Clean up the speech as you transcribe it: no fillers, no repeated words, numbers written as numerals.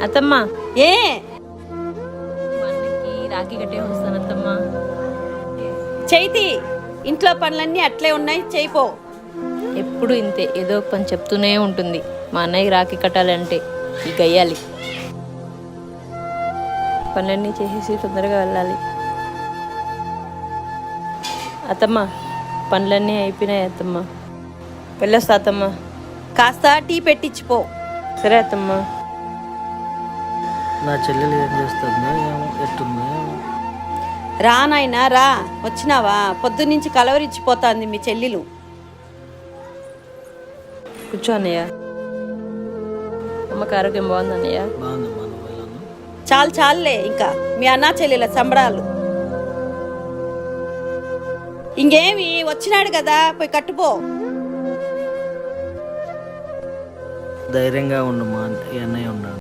అత్తమ్మ ఏ మనకి రాఖీ కట్టే వస్తాను అత్తమ్మ. చైతి ఇంట్లో పనులన్నీ అట్లే ఉన్నాయి, చేయిపో. ఎప్పుడు ఇంతే, ఏదో ఒక పని చెప్తూనే ఉంటుంది. మా అన్నయ్యకి రాఖీ కట్టాలంటే ఈ గయ్యాలి. పనులన్నీ చేసేసి తొందరగా వెళ్ళాలి. అత్తమ్మ పనులన్నీ అయిపోయినాయి అత్తమ్మ. వెళ్ళొస్తా అత్తమ్మ. కాస్త టీ పెట్టించిపో. సరే అత్తమ్మ. నా చెల్లెలు ఏం చేస్తుందో ఏమో, ఎట్టుందో ఏమో. రా నాయనా రా, వచ్చినావా? పొద్దున్నుంచి కలవరిచ్చిపోతాంది మీ చెల్లెలు. కూర్చో అన్నయ్య. అమ్మకి ఆరోగ్యం బాగుంది అన్నయ్య? బాగుందమ్మా, నువ్వు వెళ్ళను. చాలులే ఇంకా మీ అన్నా చెల్లెల సంబరాలు. ఇంకేమి వచ్చినాడు కదా, పోయి కట్టుపో. ధైర్యంగా ఉండమ్మా, ఈ అన్నయ్య ఉన్నాడు.